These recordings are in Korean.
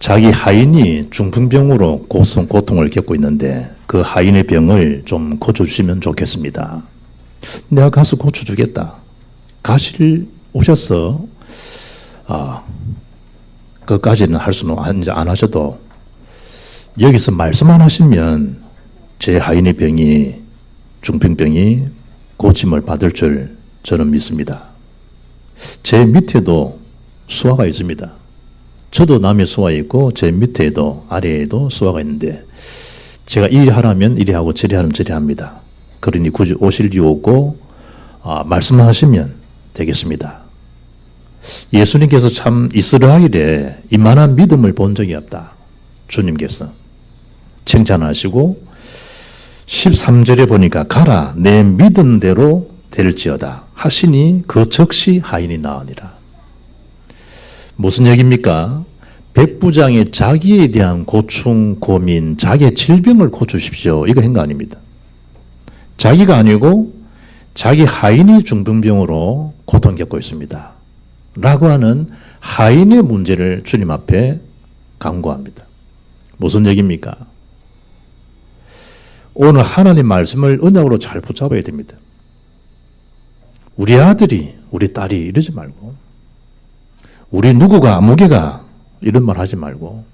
자기 하인이 중풍병으로 고통을 겪고 있는데 그 하인의 병을 좀 고쳐주시면 좋겠습니다. 내가 가서 고쳐주겠다. 가실 오셔서 그까지는 할 수는 안 하셔도 여기서 말씀만 하시면 제 하인의 병이 중풍병이 고침을 받을 줄 저는 믿습니다. 제 밑에도 수하가 있습니다. 저도 남의 수하 있고 제 밑에도 아래에도 수하가 있는데 제가 이리 하라면 이리 하고 저리 하면 저리 합니다. 그러니 굳이 오실 이유 없고 말씀만 하시면 되겠습니다. 예수님께서 참 이스라엘에 이만한 믿음을 본 적이 없다. 주님께서 칭찬하시고 13절에 보니까 가라 내 믿음대로 될지어다 하시니 그 즉시 하인이 나으니라. 무슨 얘기입니까? 백부장이 자기에 대한 고충, 고민, 자기의 질병을 고쳐주십시오. 이거 한 거 아닙니다. 자기가 아니고 자기 하인이 중풍병으로 고통 겪고 있습니다. 라고 하는 하인의 문제를 주님 앞에 강구합니다. 무슨 얘기입니까? 오늘 하나님 말씀을 언약으로 잘 붙잡아야 됩니다. 우리 아들이, 우리 딸이 이러지 말고 우리 누구가 아무개가 이런 말 하지 말고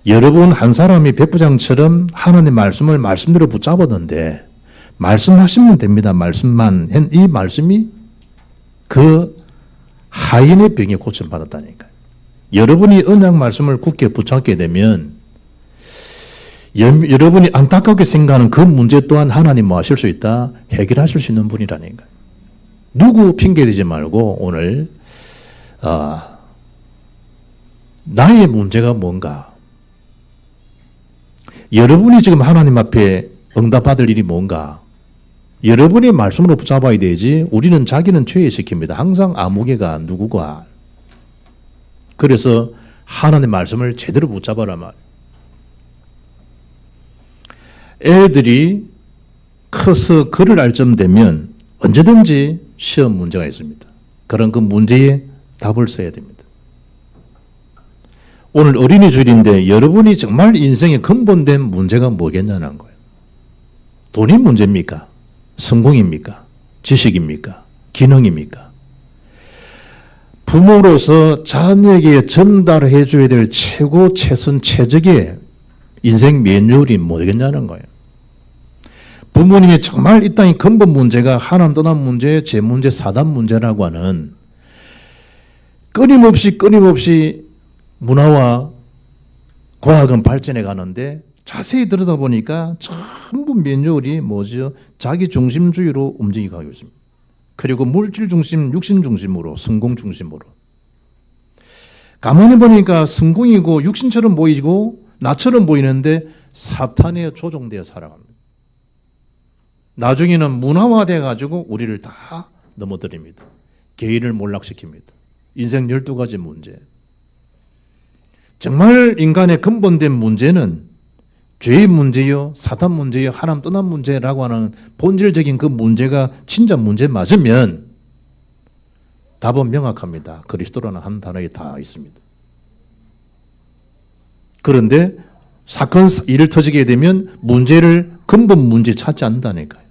여러분 한 사람이 백부장처럼 하나님 말씀을 말씀대로 붙잡았는데 말씀하시면 됩니다. 말씀만 한 이 말씀이 그 하인의 병에 고침받았다니까요. 여러분이 언약 말씀을 굳게 붙잡게 되면 여러분이 안타깝게 생각하는 그 문제 또한 하나님 뭐 하실 수 있다? 해결하실 수 있는 분이라니까요. 누구 핑계대지 말고 오늘 나의 문제가 뭔가? 여러분이 지금 하나님 앞에 응답받을 일이 뭔가? 여러분의 말씀으로 붙잡아야 되지 우리는 자기는 최애시킵니다. 항상 아무개가 누구가. 그래서 하나님의 말씀을 제대로 붙잡아라 말. 애들이 커서 글을 알 점 되면 언제든지 시험 문제가 있습니다. 그런 그 문제에 답을 써야 됩니다. 오늘 어린이주일인데 여러분이 정말 인생의 근본된 문제가 뭐겠냐는 거예요. 돈이 문제입니까? 성공입니까? 지식입니까? 기능입니까? 부모로서 자녀에게 전달해 줘야 될 최고 최선 최적의 인생 매뉴얼이 뭐겠냐는 거예요. 부모님이 정말 이 땅의 근본 문제가 하나님 떠난 문제, 제 문제, 사단 문제라고 하는 끊임없이 문화와 과학은 발전해 가는데 자세히 들여다보니까 전부 매뉴얼이 뭐죠? 자기 중심주의로 움직이고 있습니다. 그리고 물질 중심, 육신 중심으로, 성공 중심으로. 가만히 보니까 성공이고 육신처럼 보이고 나처럼 보이는데 사탄에 조종되어 살아갑니다. 나중에는 문화화되어 가지고 우리를 다 넘어뜨립니다. 개인을 몰락시킵니다. 인생 12가지 문제. 정말 인간의 근본된 문제는 죄의 문제요, 사탄 문제요, 하나님 떠난 문제라고 하는 본질적인 그 문제가 진짜 문제 맞으면 답은 명확합니다. 그리스도라는 한 단어에 다 있습니다. 그런데 사건, 일을 터지게 되면 문제를 근본 문제 찾지 않는다니까요.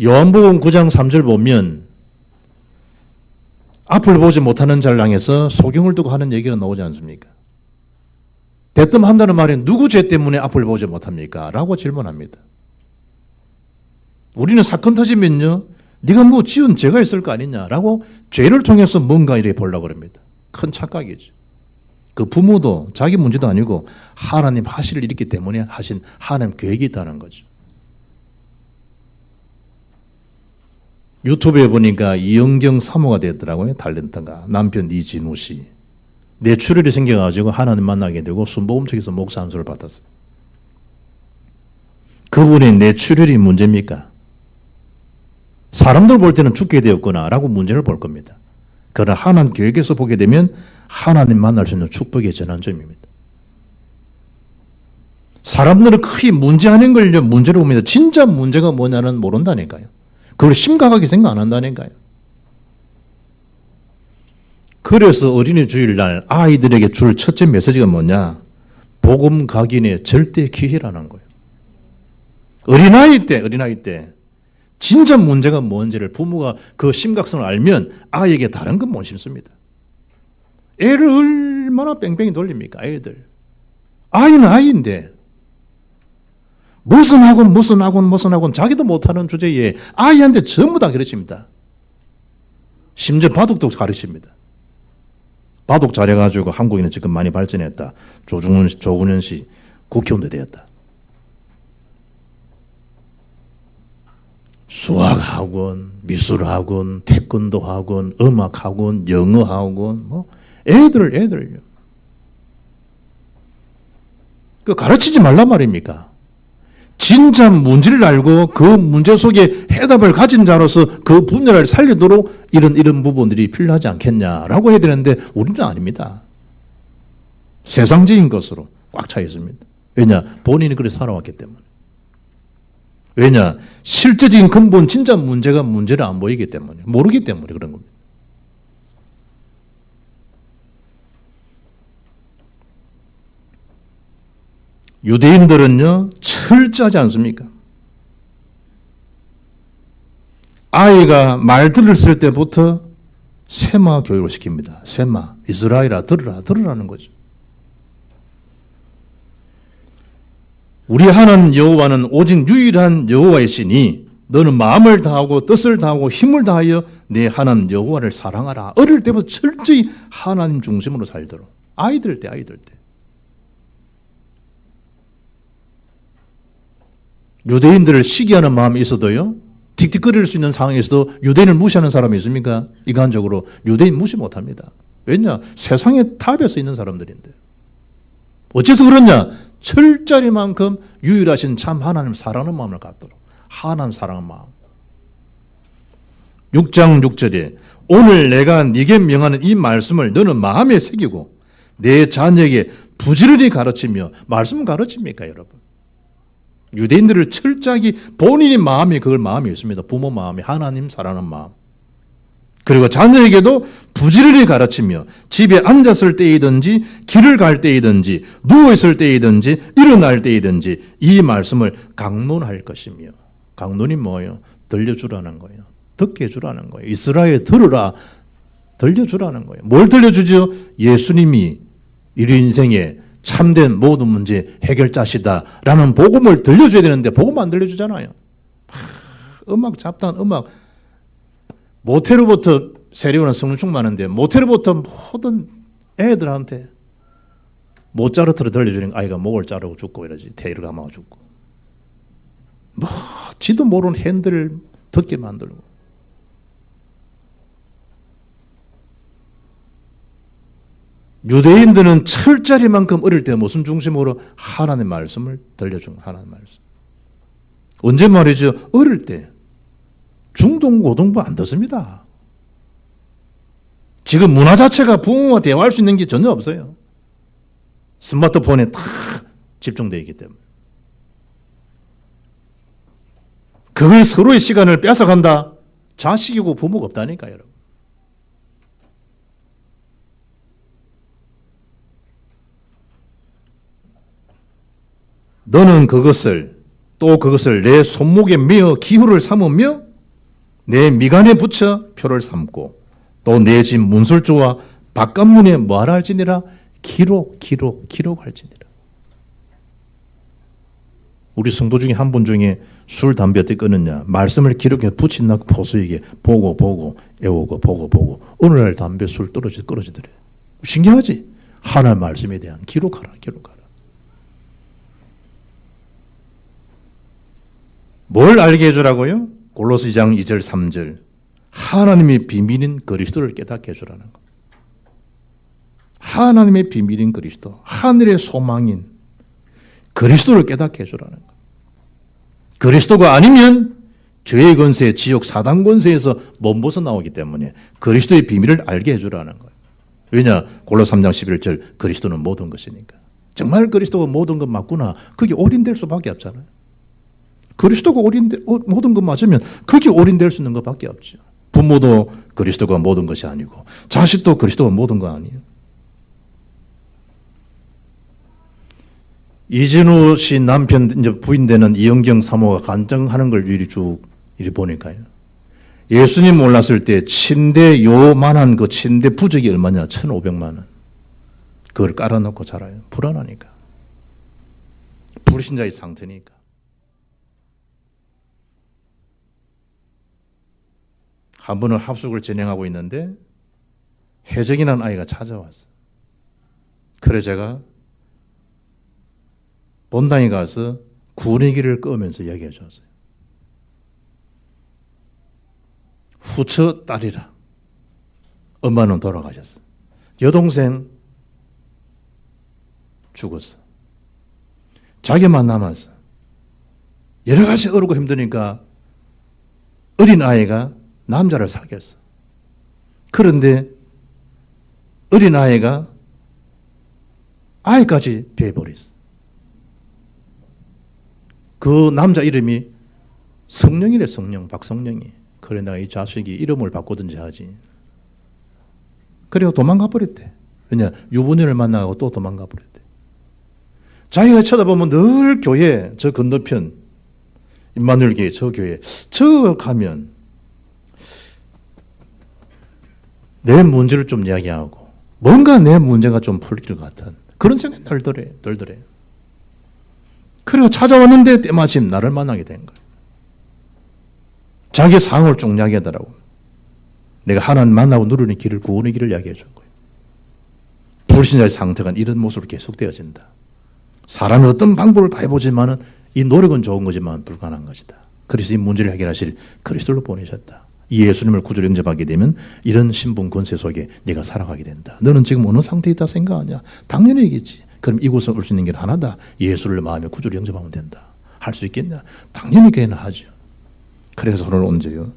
요한복음 9장 3절 보면 앞을 보지 못하는 자를 향해서 소경을 두고 하는 얘기가 나오지 않습니까? 대뜸 한다는 말이 누구 죄 때문에 앞을 보지 못합니까? 라고 질문합니다. 우리는 사건 터지면요, 네가 뭐 지은 죄가 있을 거 아니냐라고 죄를 통해서 뭔가 이래 보려고 합니다. 큰 착각이죠. 그 부모도 자기 문제도 아니고 하나님 하실 일이기 때문에 하신 하나님 계획이 있다는 거죠. 유튜브에 보니까 이영경 사모가 됐더라고요. 탤런트가. 남편 이진우 씨. 뇌출혈이 생겨가지고 하나님 만나게 되고 순복음 측에서 목사 안수를 받았어요. 그분의 뇌출혈이 문제입니까? 사람들 볼 때는 죽게 되었구나라고 문제를 볼 겁니다. 그러나 하나님 계획에서 보게 되면 하나님 만날 수 있는 축복의 전환점입니다. 사람들은 크게 문제 아닌 걸 문제로 봅니다. 진짜 문제가 뭐냐는 모른다니까요. 그걸 심각하게 생각 안 한다니까요. 그래서 어린이 주일날 아이들에게 줄 첫째 메시지가 뭐냐? 복음 각인의 절대 기회라는 거예요. 어린아이 때 진짜 문제가 뭔지를 부모가 그 심각성을 알면 아이에게 다른 건 못 심습니다. 애를 얼마나 뺑뺑이 돌립니까? 애들. 아이는 아이인데 무슨 학원 자기도 못하는 주제에 아이한테 전부 다 가르칩니다. 심지어 바둑도 가르칩니다. 바둑 잘해가지고 한국인은 지금 많이 발전했다. 조훈현 씨 국회의원도 되었다. 수학학원, 미술학원, 태권도학원, 음악학원, 영어학원, 애들요. 그 가르치지 말란 말입니까? 진짜 문제를 알고 그 문제 속에 해답을 가진 자로서 그 분야를 살리도록 이런 부분들이 필요하지 않겠냐라고 해야 되는데 우리는 아닙니다. 세상적인 것으로 꽉 차 있습니다. 왜냐? 본인이 그렇게 살아왔기 때문에. 왜냐? 실제적인 근본 진짜 문제가 문제를 안 보이기 때문에, 모르기 때문에 그런 겁니다. 유대인들은요, 철저하지 않습니까? 아이가 말 들었을 때부터 세마 교육을 시킵니다. 세마, 이스라엘아 들으라는 거죠. 우리 하나님 여호와는 오직 유일한 여호와이시니 너는 마음을 다하고 뜻을 다하고 힘을 다하여 내 하나님 여호와를 사랑하라. 어릴 때부터 철저히 하나님 중심으로 살도록. 아이들 때. 유대인들을 시기하는 마음이 있어도요, 틱틱거릴 수 있는 상황에서도 유대인을 무시하는 사람이 있습니까? 인간적으로 유대인 무시 못합니다. 왜냐? 세상의 탑에서 있는 사람들인데. 어째서 그러냐? 철저히만큼 유일하신 참 하나님 사랑하는 마음을 갖도록. 하나님 사랑하는 마음. 6장 6절에 오늘 내가 네게 명하는 이 말씀을 너는 마음에 새기고 내 자녀에게 부지런히 가르치며. 말씀 가르칩니까, 여러분? 유대인들을 철저하게 본인이 그걸 마음이 있습니다. 부모 마음이, 하나님 사랑하는 마음. 그리고 자녀에게도 부지런히 가르치며 집에 앉았을 때이든지 길을 갈 때이든지 누워있을 때이든지 일어날 때이든지 이 말씀을 강론할 것이며. 강론이 뭐예요? 들려주라는 거예요. 듣게 해주라는 거예요. 이스라엘 들으라, 들려주라는 거예요. 뭘 들려주죠? 예수님이 우리 인생에 참된 모든 문제 해결자시다라는 복음을 들려줘야 되는데 복음 안 들려주잖아요. 음악 잡다한 음악. 모태로부터 세리오는 성충 많은데 모태로부터 모든 애들한테 모차르트를 들려주는 아이가 목을 자르고 죽고 이러지. 테이를 감아고 죽고. 지도 모르는 핸들을 듣게 만들고. 유대인들은 철저히만큼 어릴 때 무슨 중심으로? 하나님의 말씀을 들려준 하나님의 말씀. 언제 말이죠? 어릴 때. 중등, 고등부 안 듣습니다. 지금 문화 자체가 부모와 대화할 수 있는 게 전혀 없어요. 스마트폰에 다 집중되어 있기 때문에. 그걸 서로의 시간을 뺏어간다? 자식이고 부모가 없다니까, 여러분. 너는 그것을 내 손목에 메어 기후를 삼으며 내 미간에 붙여 표를 삼고 또 내 집 문술조와 바깥문에 뭐하라 할지니라? 기록할지니라. 우리 성도 중에 한 분 중에 술, 담배 어떻게 끊었냐? 말씀을 기록해 붙인다고 포수에게 보고 애우고 보고 오늘날 담배, 술 끊어지더래. 신기하지? 하나님 말씀에 대한 기록하라. 뭘 알게 해주라고요? 골로새 2장 2절 3절. 하나님의 비밀인 그리스도를 깨닫게 해주라는 것. 하나님의 비밀인 그리스도, 하늘의 소망인 그리스도를 깨닫게 해주라는 것. 그리스도가 아니면 죄의 권세, 지옥 사단 권세에서 못 벗어나오기 때문에 그리스도의 비밀을 알게 해주라는 거예요. 왜냐? 골로새 3장 11절 그리스도는 모든 것이니까. 정말 그리스도가 모든 것 맞구나. 그게 올인될 수밖에 없잖아요. 그리스도가 모든 것 맞으면 그게 올인될 수 있는 것밖에 없죠. 부모도 그리스도가 모든 것이 아니고 자식도 그리스도가 모든 거 아니에요. 이진우 씨 남편 이제 부인 되는 이영경 사모가 간증하는 걸 이리 쭉 이리 보니까요. 예수님 몰랐을 때 침대 요만한 그 침대 부적이 얼마냐? 1,500만 원. 그걸 깔아놓고 자라요. 불안하니까. 불신자의 상태니까. 한 번은 합숙을 진행하고 있는데 혜정이라는 아이가 찾아왔어요. 그래 제가 본당에 가서 구내기를 끄면서 얘기해 줬어요. 후처 딸이라. 엄마는 돌아가셨어. 여동생 죽었어. 자기만 남았어. 여러 가지 어렵고 힘드니까 어린 아이가 남자를 사귀었어. 그런데 어린 아이가 아이까지 배버렸어. 그 남자 이름이 성령이래, 성령, 박성령이. 그래, 내가 이 자식이 이름을 바꾸든지 하지. 그리고 도망가 버렸대. 왜냐, 유부녀를 만나고 또 도망가 버렸대. 자기가 쳐다보면 늘 교회, 저 건너편, 임마누엘교회, 저 교회, 저 가면 내 문제를 좀 이야기하고 뭔가 내 문제가 좀 풀릴 것 같은 그런 생각이 들더래. 그리고 찾아왔는데 때마침 나를 만나게 된 거예요. 자기 상황을 쭉 이야기하더라고. 내가 하나님 만나고 누르는 길을, 구원의 길을 이야기해 준 거예요. 불신자의 상태가 이런 모습으로 계속되어진다. 사람이 어떤 방법을 다 해보지만은 이 노력은 좋은 거지만 불가능한 것이다. 그래서 이 문제를 해결하실 그리스도를 보내셨다. 이 예수님을 구주로 영접하게 되면 이런 신분 권세 속에 네가 살아가게 된다. 너는 지금 어느 상태에 있다 생각하냐? 당연히 이겠지. 그럼 이곳에 올 수 있는 게 하나다. 예수를 마음에 구주로 영접하면 된다. 할 수 있겠냐? 당연히 걔는 하죠. 그래서 오늘 언제요?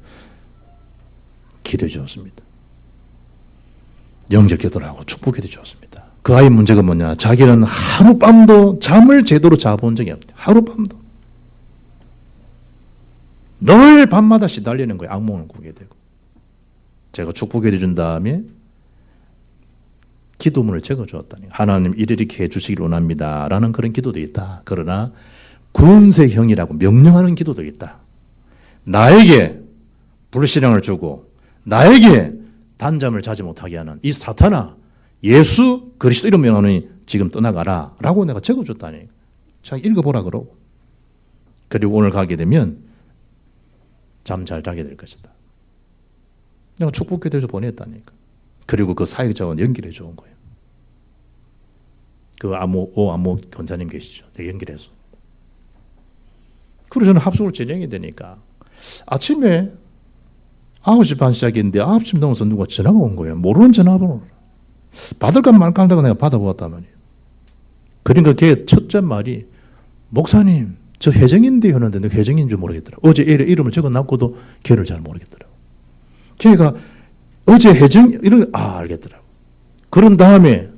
기도해 주었습니다. 영접 기도를 하고 축복해 주었습니다. 그 아이 문제가 뭐냐? 자기는 하룻밤도 잠을 제대로 자본 적이 없대. 하룻밤도. 늘 밤마다 시달리는 거예요. 악몽을 꾸게 되고. 제가 축복해 준 다음에 기도문을 적어 주었다니. 하나님 이렇게 해 주시길 원합니다. 라는 그런 기도도 있다. 그러나 권세형이라고 명령하는 기도도 있다. 나에게 불신앙을 주고 나에게 단잠을 자지 못하게 하는 이 사탄아, 예수 그리스도 이름 명하니 지금 떠나가라 라고 내가 적어줬다니. 자, 읽어보라 그러고. 그리고 오늘 가게 되면 잠 잘 자게 될 것이다. 내가 축복기도에서 보냈다니까. 그리고 그 사역자와 연결해 준 거예요. 그 안모 권사님 계시죠. 내가 연결해서. 그래서 저는 합숙을 진행이 되니까 아침에 9시 반 시작했는데 9시 넘어서 누가 전화가 온 거예요. 모르는 전화번호를. 받을까 말까 하다가 내가 받아보았단 말이에요. 그러니까 걔 첫째 말이 목사님 저 혜정인데 하는데 내가 혜정인 줄 모르겠더라고. 어제 이름을 적어놨고도 걔를 잘 모르겠더라고. 걔가 어제 혜정 이런 알겠더라고. 그런 다음에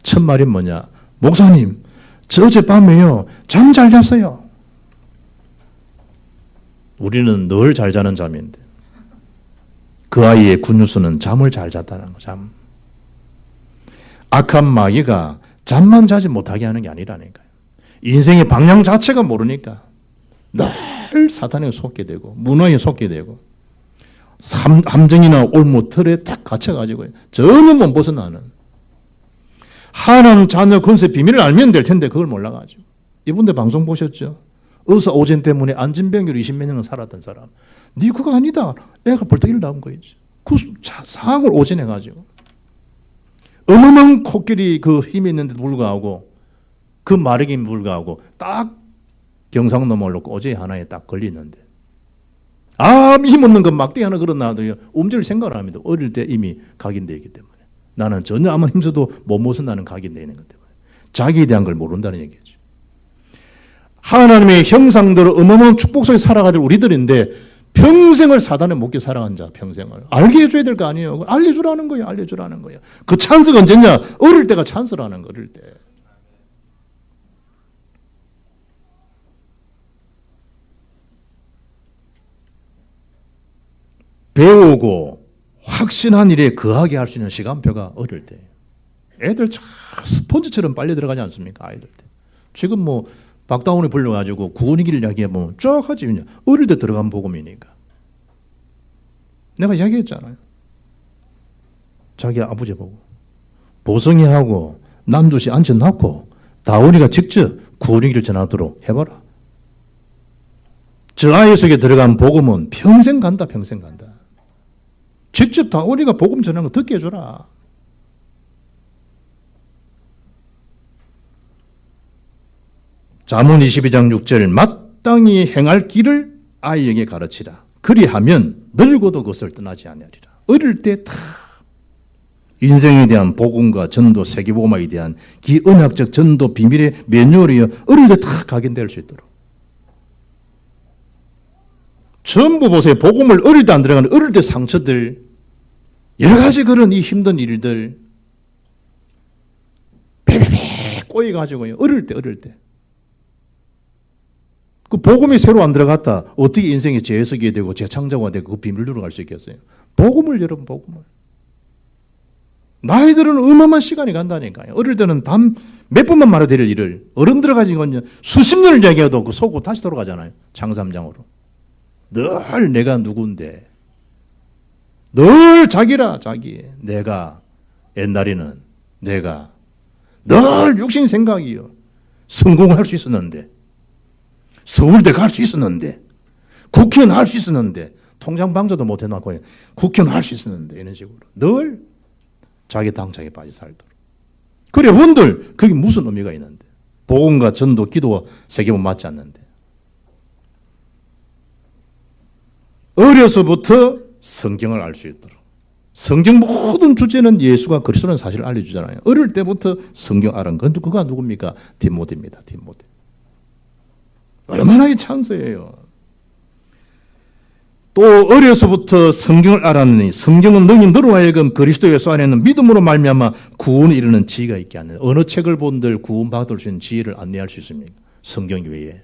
첫 말이 뭐냐. 목사님 저 어젯밤에요 잠 잘 잤어요. 우리는 늘 잘 자는 잠인데 그 아이의 굿뉴스는 잠을 잘 잤다는 거. 잠. 악한 마귀가 잠만 자지 못하게 하는 게 아니라니까요. 인생의 방향 자체가 모르니까 늘 사탄에 속게 되고 문화에 속게 되고 함정이나 올무 틀에 딱 갇혀가지고 전혀 못 벗어나는 하나님 자녀 권세 비밀을 알면 될 텐데 그걸 몰라가지고. 이분들 방송 보셨죠? 의사 오진 때문에 안진병으로 20몇 년을 살았던 사람. 네 그거 아니다. 애가 벌떡 일어나온 거지. 그 상황을 오진해가지고. 어마어마한 코끼리 그 힘이 있는데도 불구하고 그 마력임에 불구하고 딱 경상도 올라오고 어제 하나에 딱 걸리는데 아무 힘없는 그 막대기 하나 걸어놔도 움직일 생각을 합니다. 어릴 때 이미 각인되어 있기 때문에. 나는 전혀 아무 힘써도 못 벗어나는 각인되어 있는 것 때문에. 자기에 대한 걸 모른다는 얘기죠. 하나님의 형상대로 어마어마한 축복 속에 살아가야 될 우리들인데 평생을 사단에 묶여 살아간 자, 평생을. 알게 해줘야 될 거 아니에요. 알려주라는 거예요. 알려주라는 거예요. 그 찬스가 언제냐? 어릴 때가 찬스라는 거, 어릴 때. 배우고 확신한 일에 거하게 할 수 있는 시간표가 어릴 때. 애들 참 스펀지처럼 빨리 들어가지 않습니까? 아이들 때. 지금 뭐 박다운이 불려가지고 구원이길 이야기해보면 쭉 하지. 어릴 때 들어간 복음이니까. 내가 이야기했잖아요. 자기 아버지 보고 보성이하고 남두시 앉혀놓고 다운이가 직접 구원이기를 전하도록 해봐라. 저 아이 속에 들어간 복음은 평생 간다. 평생 간다. 직접 다운이가 복음 전하는 거 듣게 해줘라. 잠언 22장 6절 마땅히 행할 길을 아이에게 가르치라. 그리하면 늙어도 그것을 떠나지 아니하리라. 어릴 때 다 인생에 대한 복음과 전도, 세계복음화에 대한 기언학적 전도 비밀의 매뉴얼이요. 어릴 때 다 각인될 수 있도록. 전부 보세요. 복음을 어릴 때 안 들어가는 어릴 때 상처들, 여러 가지 그런 이 힘든 일들, 베베베 꼬여가지고요. 어릴 때. 그 복음이 새로 안 들어갔다. 어떻게 인생에 재해석이 되고 재창조가 되고 그 비밀 누려갈 수 있겠어요? 복음을 여러분 복음을. 나이들은 어마어마한 시간이 간다니까요. 어릴 때는 단 몇 번만 말해야 될 일을 어른들 가지고는 수십 년을 얘기해도 그 속고 다시 돌아가잖아요. 장삼장으로. 늘 내가 누군데. 늘 자기라 자기. 내가 옛날에는 내가 늘 육신 생각이요. 성공을 할 수 있었는데. 서울대 갈 수 있었는데, 국회의원 할 수 있었는데, 통장방자도 못 해놓고 국회의원 할 수 있었는데, 이런 식으로. 늘 자기 당착에 빠져 살도록. 그래, 원들, 그게 무슨 의미가 있는데. 복음과 전도, 기도와 세계문 맞지 않는데. 어려서부터 성경을 알 수 있도록. 성경 모든 주제는 예수가 그리스도라는 사실을 알려주잖아요. 어릴 때부터 성경 알은 건 그가 누굽니까? 디모데입니다. 디모데. 얼마나 이 찬스예요. 또 어려서부터 성경을 알았느니 성경은 너로 하여금 그리스도 예수 안에 있는 믿음으로 말미암아 구원에 이르는 지혜가 있게 하는. 어느 책을 본들 구원받을 수 있는 지혜를 안내할 수 있습니까? 성경 외에.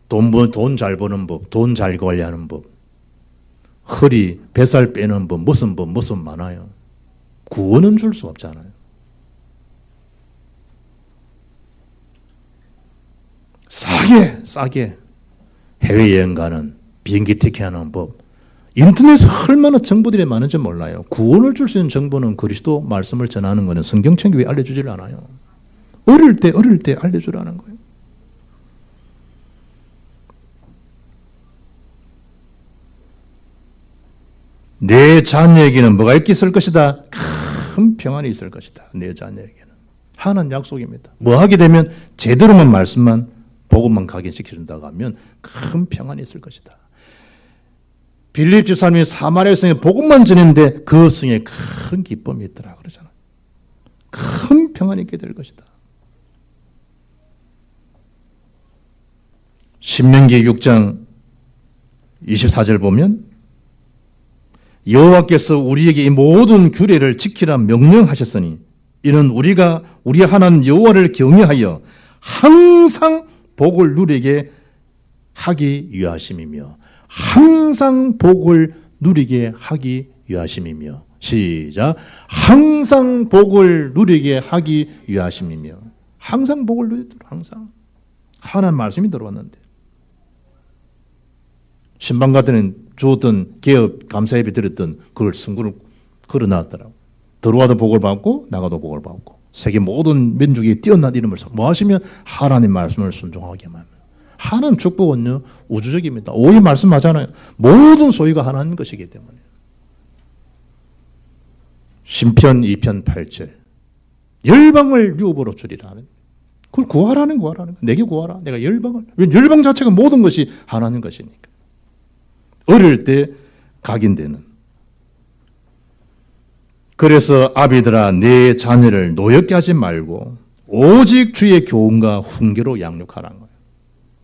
돈 잘 버는 법, 돈 잘 관리하는 법, 허리, 뱃살 빼는 법, 무슨 많아요. 구원은 줄 수 없잖아요. 싸게 해외여행 가는 비행기 티켓하는 법. 인터넷에 얼마나 정보들이 많은지 몰라요. 구원을 줄 수 있는 정보는 그리스도 말씀을 전하는 것은 성경책이 왜 알려주질 않아요. 어릴 때 알려주라는 거예요. 내 자녀에게는 뭐가 있을 것이다? 큰 평안이 있을 것이다. 내 자녀에게는. 하나님 약속입니다. 뭐 하게 되면 제대로만 말씀만 복음만 각인시켜준다고 하면 큰 평안이 있을 것이다. 빌립 집사님이 사마리아 성에 복음만 전했는데 그 성에 큰 기쁨이 있더라 그러잖아요. 큰 평안이 있게 될 것이다. 신명기 6장 24절 보면 여호와께서 우리에게 이 모든 규례를 지키라 명령하셨으니 이는 우리가 우리 하나님 여호와를 경외하여 항상 복을 누리게 하기 위하심이며 항상 복을 누리게 하기 위하심이며 시작 항상 복을 누리게 하기 위하심이며 항상 복을 누리도록 항상 하나님 말씀이 들어왔는데 신방 가더니 주었던 개업 감사예배 드렸던 그걸 승구를 걸어놨더라고. 들어와도 복을 받고 나가도 복을 받고 세계 모든 민족이 뛰어난 이름을 뭐 하시면 하나님 말씀을 순종하게만 하면 하나님 축복은요 우주적입니다. 오히 말씀하잖아요. 모든 소유가 하나님 것이기 때문에. 신편 2편 8절 열방을 유업으로 주리라 하는 그걸 구하라는 내게 구하라. 내가 열방을. 열방 자체가 모든 것이 하나님 것이니까. 어릴 때 각인되는. 그래서 아비들아 내 자녀를 노엽게 하지 말고 오직 주의 교훈과 훈계로 양육하라는 거예요.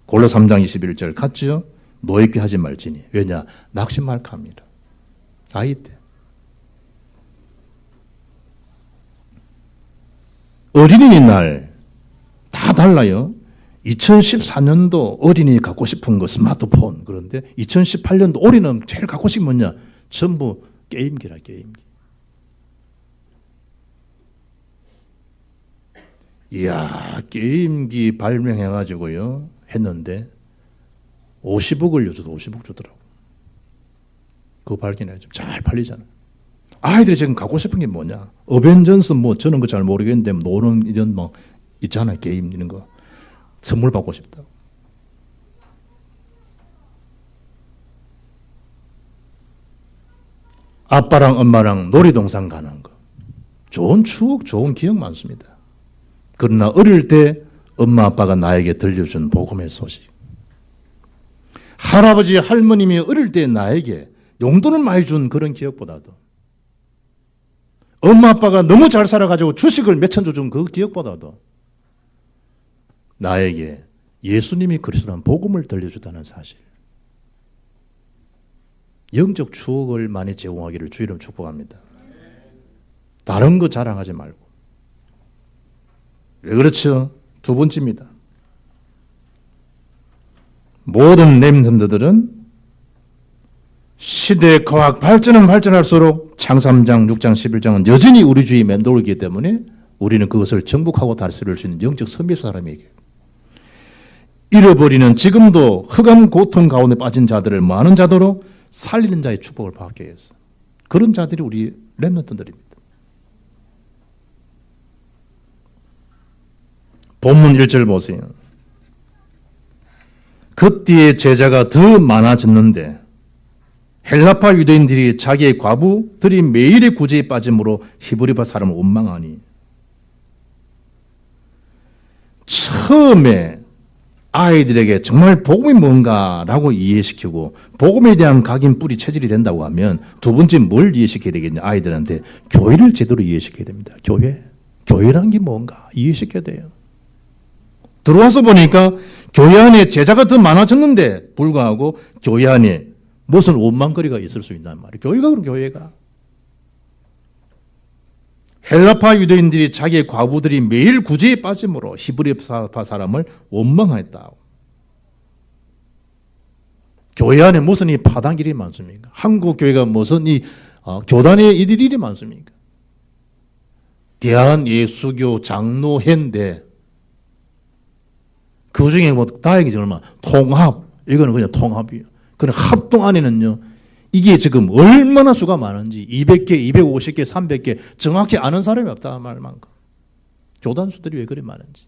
골로 3장 21절 같죠? 노엽게 하지 말지니. 왜냐? 낙심할까합니다. 아이 때. 어린이날 다 달라요. 2014년도 어린이 갖고 싶은 거 스마트폰. 그런데 2018년도 올해는 제일 갖고 싶은 뭐냐? 전부 게임기라, 게임기. 이야, 게임기 발명해가지고요, 했는데 50억을 요즘 50억 주더라고. 그거 발견해야죠. 잘 팔리잖아요. 아이들이 지금 갖고 싶은 게 뭐냐? 어벤져스 뭐 저는 그 잘 모르겠는데 노는 이런 뭐 있잖아요. 게임 이런 거. 선물 받고 싶다. 아빠랑 엄마랑 놀이동산 가는 거. 좋은 추억, 좋은 기억 많습니다. 그러나 어릴 때 엄마 아빠가 나에게 들려준 복음의 소식. 할아버지 할머님이 어릴 때 나에게 용돈을 많이 준 그런 기억보다도 엄마 아빠가 너무 잘 살아가지고 주식을 몇천 주 준 그 기억보다도 나에게 예수님이 그리스도라는 복음을 들려주다는 사실. 영적 추억을 많이 제공하기를 주 이름 축복합니다. 다른 거 자랑하지 말고. 왜 그렇죠? 두 번째입니다. 모든 렘넌트들은 시대 과학 발전은 발전할수록 창사 3장, 6장, 11장은 여전히 우리 주위에 맴돌기 때문에 우리는 그것을 정복하고 다스릴 수 있는 영적 선비 사람에게 잃어버리는 지금도 흑암 고통 가운데 빠진 자들을 많은 자도로 살리는 자의 축복을 받게 해서 그런 자들이 우리 렘넌트들입니다. 본문 1절 보세요. 그때의 제자가 더 많아졌는데 헬라파 유대인들이 자기의 과부들이 매일의 구제에 빠짐으로 히브리파 사람을 원망하니 처음에 아이들에게 정말 복음이 뭔가라고 이해시키고 복음에 대한 각인 뿌리 체질이 된다고 하면 두 번째 뭘 이해시켜야 되겠냐? 아이들한테 교회를 제대로 이해시켜야 됩니다. 교회란 게 뭔가 이해시켜야 돼요. 들어와서 보니까 교회 안에 제자가 더 많아졌는데 불구하고 교회 안에 무슨 원망거리가 있을 수 있단 말이에요. 교회가 그럼 교회가. 헬라파 유대인들이 자기의 과부들이 매일 구제에 빠짐으로 히브리파 사람을 원망했다. 교회 안에 무슨 이 파당길이 많습니까? 한국 교회가 무슨 이 교단의 일이 많습니까? 대한예수교 장로회인데 그 중에 뭐 다행이지 얼마 통합 이거는 그냥 통합이에요. 그런 합동 안에는요 이게 지금 얼마나 수가 많은지 200개, 250개, 300개 정확히 아는 사람이 없다 말만큼 교단수들이 왜 그리 많은지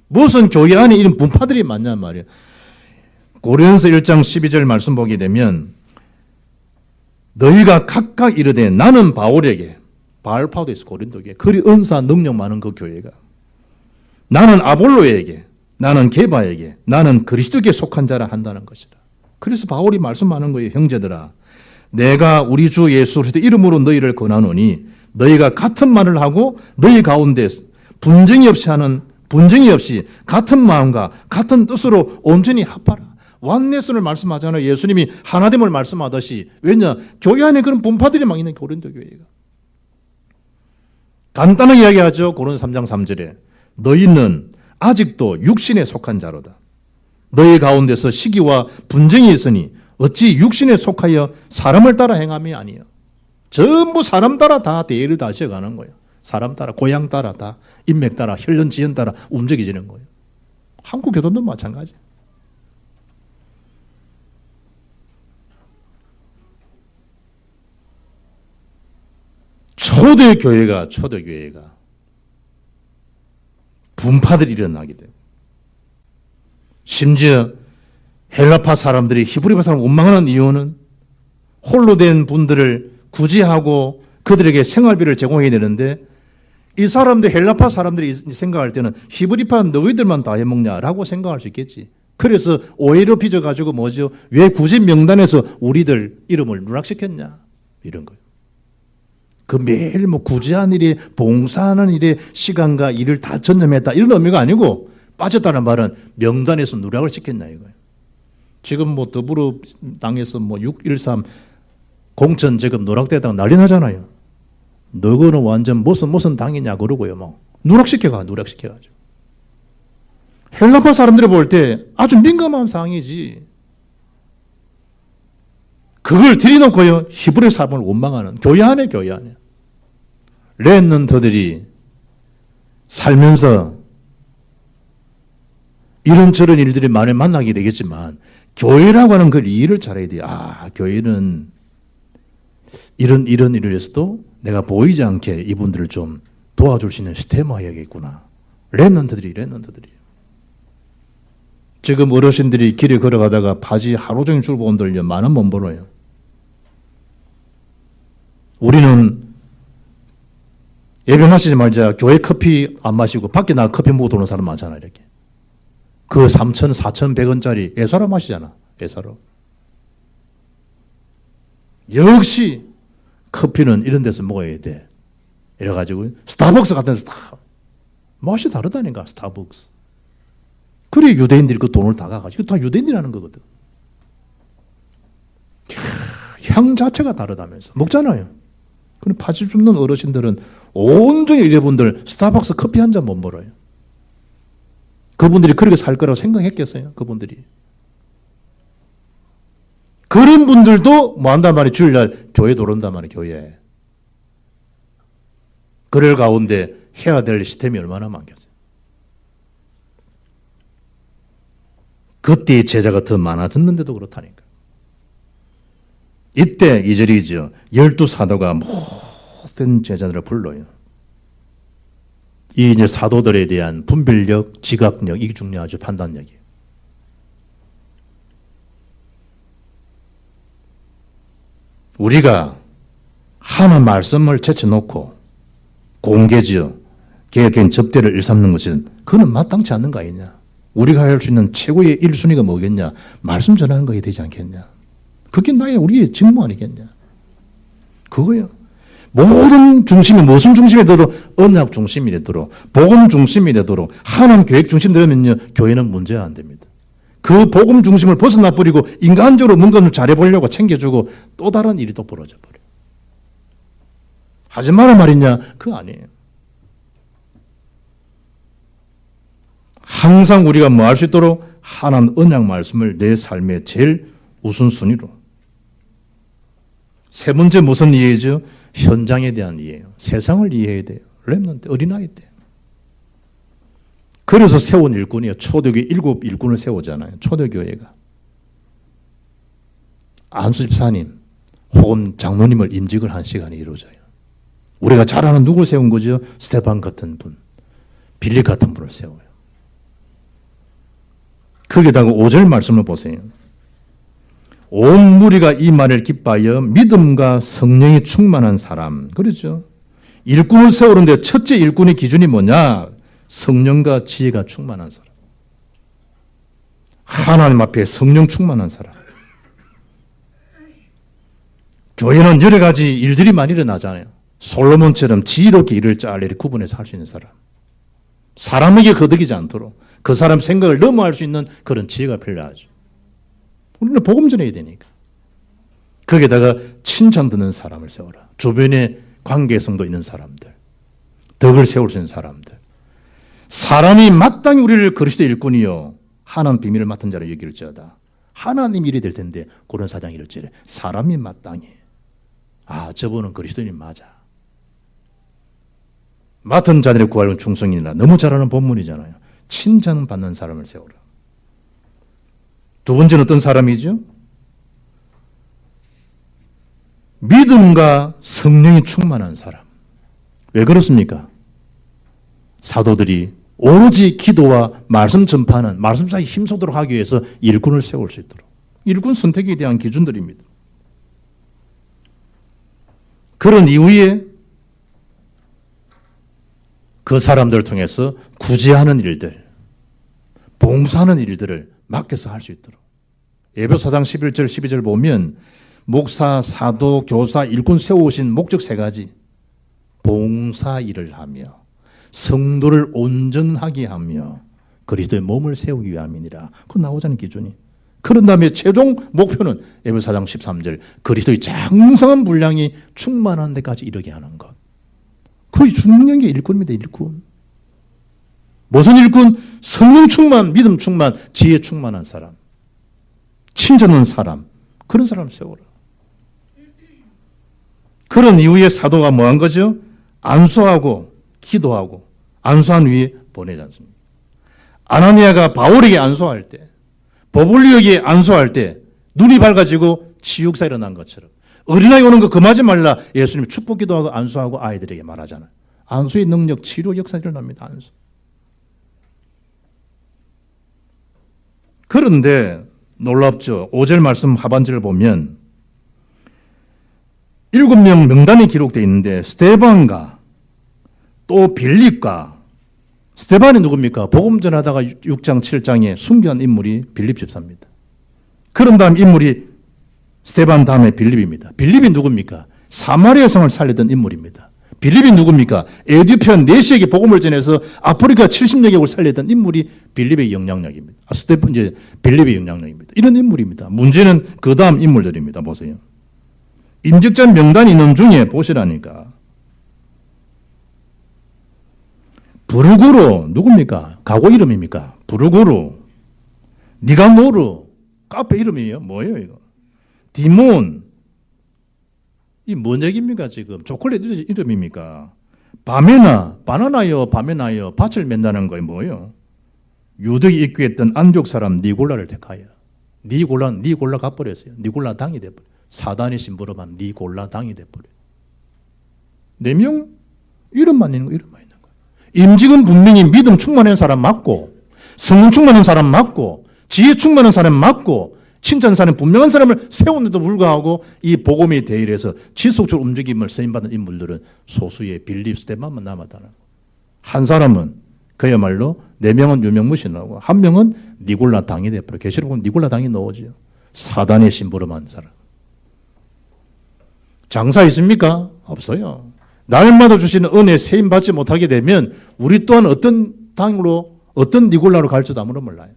무슨 교회 안에 이런 분파들이 많냔 말이에요. 고린도서 1장 12절 말씀 보게 되면 너희가 각각 이르되 나는 바울에게 바울파도 있어 고린도교회 그리 은사 능력 많은 그 교회가 나는 아볼로에게 나는 게바에게 나는 그리스도께 속한 자라 한다는 것이라. 그래서 바울이 말씀하는 거예요. 형제들아 내가 우리 주 예수 그리스도 이름으로 너희를 권하노니 너희가 같은 말을 하고 너희 가운데 분쟁이 없이 같은 마음과 같은 뜻으로 온전히 합하라. 완내선을 말씀하잖아요. 예수님이 하나됨을 말씀하듯이. 왜냐? 교회 안에 그런 분파들이 막 있는 고린도 교회가. 간단하게 이야기하죠. 고린도 3장 3절에 너희는 아직도 육신에 속한 자로다. 너희 가운데서 시기와 분쟁이 있으니 어찌 육신에 속하여 사람을 따라 행함이 아니요. 전부 사람 따라 다 대의를 다져가는 거예요. 사람 따라, 고향 따라 다, 인맥 따라, 혈연 지연 따라 움직여지는 거예요. 한국 교도도 마찬가지. 초대교회가 분파들이 일어나게 되고 심지어 헬라파 사람들이 히브리파 사람을 원망하는 이유는 홀로 된 분들을 구제하고 그들에게 생활비를 제공해야 되는데 이 사람들 헬라파 사람들이 생각할 때는 히브리파 너희들만 다 해먹냐라고 생각할 수 있겠지. 그래서 오해로 빚어가지고 뭐죠? 왜 구제 명단에서 우리들 이름을 누락시켰냐 이런 거예요. 그 매일 뭐 구제하는 일에 봉사하는 일에 시간과 일을 다 전념했다 이런 의미가 아니고 빠졌다는 말은 명단에서 누락을 시켰냐 이거예요. 지금 뭐 더불어당에서 뭐 6.13 공천 지금 누락되다가 난리 나잖아요. 너거는 완전 무슨 당이냐 그러고요. 뭐 누락시켜가지고. 헬라파 사람들이 볼 때 아주 민감한 상황이지. 그걸 들이놓고요, 히브리 사람을 원망하는 교회 안에 교회 안에. 렘넌트들이 살면서 이런저런 일들이 많이 만나게 되겠지만 교회라고 하는 그 일을 잘해야 돼요. 아, 교회는 이런 일을 해서도 내가 보이지 않게 이분들을 좀 도와줄 수 있는 시스템화 해야겠구나. 렘넌트들이. 지금 어르신들이 길에 걸어가다가 바지 하루 종일 줄고 온들요, 10,000원 못 벌어요. 우리는 예배 마시지 말자 교회 커피 안 마시고 밖에 나가 커피 먹고 도는 사람 많잖아. 이렇게 그 3,000, 4,100원짜리 애사로 마시잖아. 애사로. 역시 커피는 이런 데서 먹어야 돼. 이래가지고 스타벅스 같은 데서 다 맛이 다르다니까. 스타벅스. 그래 유대인들이 그 돈을 다 가가지고 다 유대인들이 하는 거거든. 향 자체가 다르다면서 먹잖아요. 그럼 80 줍는 어르신들은 온종일 이래분들 스타벅스 커피 한 잔 못 벌어요. 그분들이 그렇게 살 거라고 생각했겠어요? 그분들이. 그런 분들도 뭐 한단 말이에요? 주일날 교회 들어온단 말이에요. 교회. 그럴 가운데 해야 될 시스템이 얼마나 많겠어요? 그때의 제자가 더 많아졌는데도 그렇다니까. 이때 2절이죠. 12사도가 모든 제자들을 불러요. 이 이제 사도들에 대한 분별력, 지각력, 이게 중요하죠. 판단력이에요. 우리가 하나님 말씀을 제쳐놓고 공개지어 개혁적인 접대를 일삼는 것은 그건 마땅치 않는 거 아니냐. 우리가 할 수 있는 최고의 1순위가 뭐겠냐. 말씀 전하는 거야 되지 않겠냐. 그게 우리의 직무 아니겠냐. 그거요. 모든 중심이 무슨 중심이 되도록 언약 중심이 되도록 복음 중심이 되도록 하나님 계획 중심이 되면요. 교회는 문제가 안 됩니다. 그 복음 중심을 벗어나 버리고 인간적으로 뭔가를 잘해보려고 챙겨주고 또 다른 일이 또 벌어져 버려요. 하지 마라 말이냐? 그거 아니에요. 항상 우리가 뭐 할 수 있도록 하나님 언약 말씀을 내 삶의 제일 우선순위로. 세 번째 무슨 이해죠? 현장에 대한 이해예요. 세상을 이해해야 돼요. 렘넌트 어린아이 때. 그래서 세운 일꾼이에요. 초대교회 7 일꾼을 세우잖아요. 초대교회가. 안수 집사님 혹은 장로님을 임직을 한 시간이 이루어져요. 우리가 잘 아는 누구 세운 거죠? 스테반 같은 분, 빌립 같은 분을 세워요. 거기다가 5절 말씀을 보세요. 온 무리가 이 말을 기뻐하여 믿음과 성령이 충만한 사람. 그렇죠. 일꾼을 세우는데 첫째 일꾼의 기준이 뭐냐? 성령과 지혜가 충만한 사람. 하나님 앞에 성령 충만한 사람. 교회는 여러 가지 일들이 많이 일어나잖아요. 솔로몬처럼 지혜롭게 일을 잘 구분해서 할 수 있는 사람. 사람에게 거득이지 않도록 그 사람 생각을 넘어갈 수 있는 그런 지혜가 필요하죠. 우리는 복음 전해야 되니까. 거기에다가 칭찬 듣는 사람을 세워라. 주변에 관계성도 있는 사람들. 덕을 세울 수 있는 사람들. 사람이 마땅히 우리를 그리스도 일꾼이요 하나님 비밀을 맡은 자로 여길지어다. 하나님 일이 될 텐데 그런 사장 이럴지래. 사람이 마땅히. 아, 저분은 그리스도인 맞아. 맡은 자들의 구하는 충성이니라. 너무 잘하는 본문이잖아요. 칭찬받는 사람을 세워라. 두 번째는 어떤 사람이죠? 믿음과 성령이 충만한 사람. 왜 그렇습니까? 사도들이 오로지 기도와 말씀 전파는 말씀 사이 힘쓰도록 하기 위해서 일꾼을 세울 수 있도록. 일꾼 선택에 대한 기준들입니다. 그런 이후에 그 사람들을 통해서 구제하는 일들, 봉사하는 일들을 맡겨서 할 수 있도록. 에베소서 11절 12절 보면 목사, 사도, 교사, 일꾼 세우신 목적 3가지. 봉사 일을 하며 성도를 온전하게 하며 그리스도의 몸을 세우기 위함이니라. 그거 나오자는 기준이. 그런 다음에 최종 목표는 에베소서 13절 그리스도의 장성한 분량이 충만한 데까지 이르게 하는 것. 그게 중요한 게 일꾼입니다. 일꾼. 무슨 일꾼? 성령 충만, 믿음 충만, 지혜 충만한 사람. 친절한 사람. 그런 사람 세워라. 그런 이후에 사도가 뭐 한 거죠? 안수하고 기도하고 안수한 위에 보내지 않습니까? 아나니아가 바울에게 안수할 때, 버블리오에게 안수할 때 눈이 밝아지고 치유가 일어난 것처럼 어린아이 오는 거 금하지 말라 예수님이 축복 기도하고 안수하고 아이들에게 말하잖아요. 안수의 능력, 치료 역사 일어납니다. 안수. 그런데 놀랍죠. 5절 말씀 하반절을 보면 7명 명단이 기록되어 있는데 스데반과 또 빌립과 스데반이 누굽니까? 복음 전하다가 6장 7장에 순교한 인물이 빌립 집사입니다. 그런 다음 인물이 스데반 다음에 빌립입니다. 빌립이 누굽니까? 사마리아 성을 살리던 인물입니다. 빌립이 누굽니까? 에디오피아 내시에게 복음을 전해서 아프리카 70여 개국을 살리던 인물이 빌립의 영향력입니다. 이제 빌립의 영향력입니다. 이런 인물입니다. 문제는 그 다음 인물들입니다. 보세요. 임직자 명단이 있는 중에 보시라니까. 부르구로 누굽니까? 가고 이름입니까? 부르구로, 니가노르 카페 이름이에요. 뭐예요 이거? 디몬 이 뭔 얘기입니까 지금? 초콜릿 이름입니까? 바메나 바나나요 바메나요 밭을 맨다는 거예요. 뭐예요? 유대에 입교했던 안족 사람 니골라를 택하여 니골라 가버렸어요. 니골라 당이 돼버려. 사단의 심부름한 니골라 당이 돼버려. 4명 이름만 있는 거 이름만 있는 거예요. 임직은 분명히 믿음 충만한 사람 맞고 성령 충만한 사람 맞고 지혜 충만한 사람 맞고 칭찬사는 분명한 사람을 세웠는데도 불구하고 이 복음의 대일에서 지속적으로 움직임을 쓰임받은 인물들은 소수의 빌립 스데반만 남았다는 거예요. 한 사람은 그야말로 4명은 유명무실하고 한 명은 니골라 당이 돼버려. 계시록 보면 니골라 당이 나오죠. 사단의 심부름한 사람. 장사 있습니까? 없어요. 날마다 주시는 은혜 세임 받지 못하게 되면 우리 또한 어떤 당으로 어떤 니골라로 갈지도 아무도 몰라요.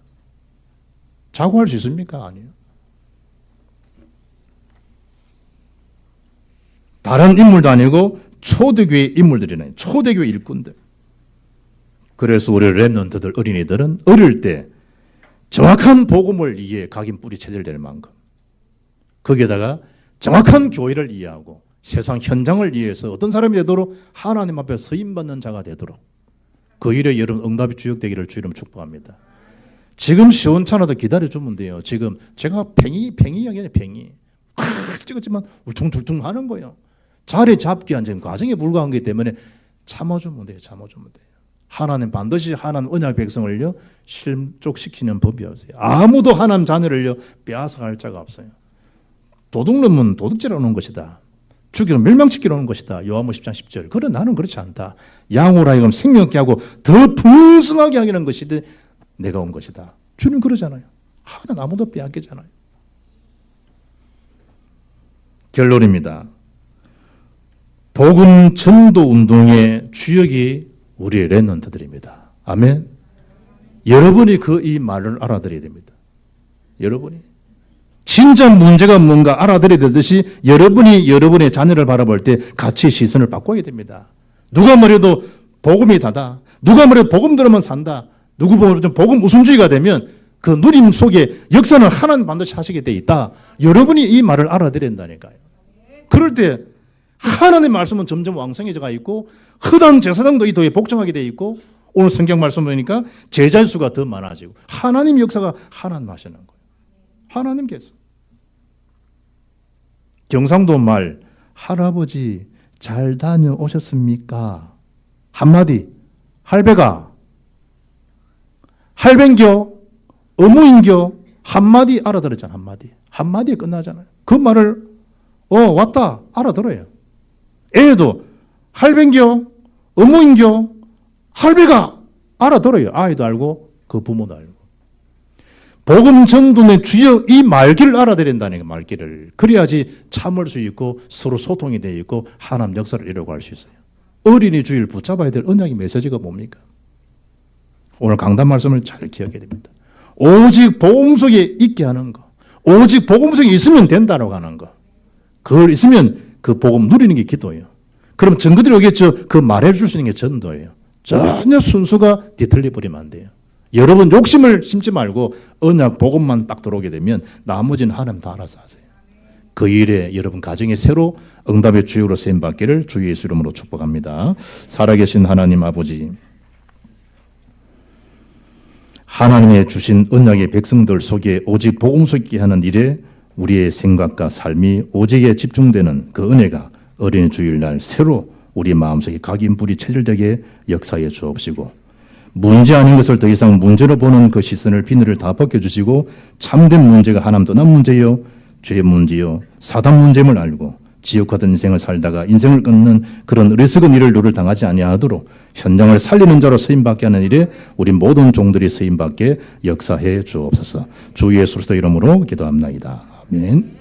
자고할 수 있습니까? 아니요. 다른 인물도 아니고 초대교회 인물들이네. 초대교회 일꾼들. 그래서 우리 렘넌트들 어린이들은 어릴 때 정확한 복음을 이해해 각인 뿌리 체질될 만큼 거기에다가 정확한 교회를 이해하고 세상 현장을 이해해서 어떤 사람이 되도록 하나님 앞에 서임받는 자가 되도록 그 일에 여러분 응답이 주역되기를 주님 축복합니다. 지금 시원찮아도 기다려주면 돼요. 지금 제가 팽이 이야기하네. 팽이 찍었지만 울퉁불퉁 하는 거예요. 자리 잡기 한 지금 과정에 불과한 거기 때문에 참아주면 돼요. 참아주면 돼요. 하나님 반드시 하나님 언약 백성을요 실족시키는 법이었어요. 아무도 하나님 자녀를요 빼앗아갈 자가 없어요. 도둑놈은 도둑질하러 오는 것이다. 죽이는 멸망시키러 오는 것이다. 요한복음 10장 10절. 그래 나는 그렇지 않다. 양으로 하여금 생명있게 하고 더 풍성하게 하기는 것이되 내가 온 것이다. 주님 그러잖아요. 하나님 아무도 빼앗기잖아요. 결론입니다. 복음 전도 운동의 주역이 우리의 렘넌트들입니다. 아멘. 여러분이 이 말을 알아들어야 됩니다. 여러분이 진짜 문제가 뭔가 알아들어야 되듯이 여러분이 여러분의 자녀를 바라볼 때 같이 시선을 바꿔야 됩니다. 누가 말해도 복음이 다다. 누가 말해도 복음 들으면 산다. 누구 보면 복음 우선주의가 되면 그 누림 속에 역사는 하나님 반드시 하시게 돼 있다. 여러분이 이 말을 알아들어야 된다니까요. 그럴 때 하나님의 말씀은 점점 왕성해져가 있고 허당 제사장도 이 도에 복종하게 돼 있고 오늘 성경 말씀 보니까 제자의 수가 더 많아지고 하나님 역사가 하나님 하시는 거예요. 하나님께서. 경상도 말 할아버지 잘 다녀오셨습니까? 한마디 할배가 할벤교 어무인교 한마디 알아들었잖아. 한마디에 끝나잖아요. 그 말을 왔다 알아들어요. 애도 할벤교 어무인교 할배가 알아들어요. 아이도 알고 그 부모도 알고. 복음 전도의 주역 이 말귀를 알아들어야 된다는 거예요. 말귀를. 그래야지 참을 수 있고 서로 소통이 되어 있고 하나님 역사를 이루어갈 수 있어요. 어린이 주일 붙잡아야 될 언약의 메시지가 뭡니까? 오늘 강단 말씀을 잘 기억해야 됩니다. 오직 복음 속에 있게 하는 거. 오직 복음 속에 있으면 된다라고 하는 거. 그걸 있으면 그 복음 누리는 게 기도예요. 그럼 증거들이 오겠죠. 그 말해 줄 수 있는 게 전도예요. 전혀 순수가 뒤틀려 버리면 안 돼요. 여러분 욕심을 심지 말고 언약 복음만 딱 들어오게 되면 나머지는 하나님 다 알아서 하세요. 그 일에 여러분 가정에 새로 응답의 주역으로 쓰임받기를 주 예수 이름으로 축복합니다. 살아계신 하나님 아버지, 하나님의 주신 언약의 백성들 속에 오직 복음 속에 하는 일에 우리의 생각과 삶이 오직에 집중되는 그 은혜가 어린이 주일날 새로 우리 마음속에 각인불이 체질되게 역사해 주옵시고, 문제 아닌 것을 더 이상 문제로 보는 그 시선을 비늘을 다 벗겨주시고, 참된 문제가 하나님 떠난 문제요, 죄 문제요, 사단 문제임을 알고 지옥같은 인생을 살다가 인생을 끊는 그런 어리석은 일을 누를 당하지 아니하도록 현장을 살리는 자로 쓰임받게 하는 일에 우리 모든 종들이 쓰임받게 역사해 주옵소서. 주 예수 그리스도 이름으로 기도합나이다. 아멘.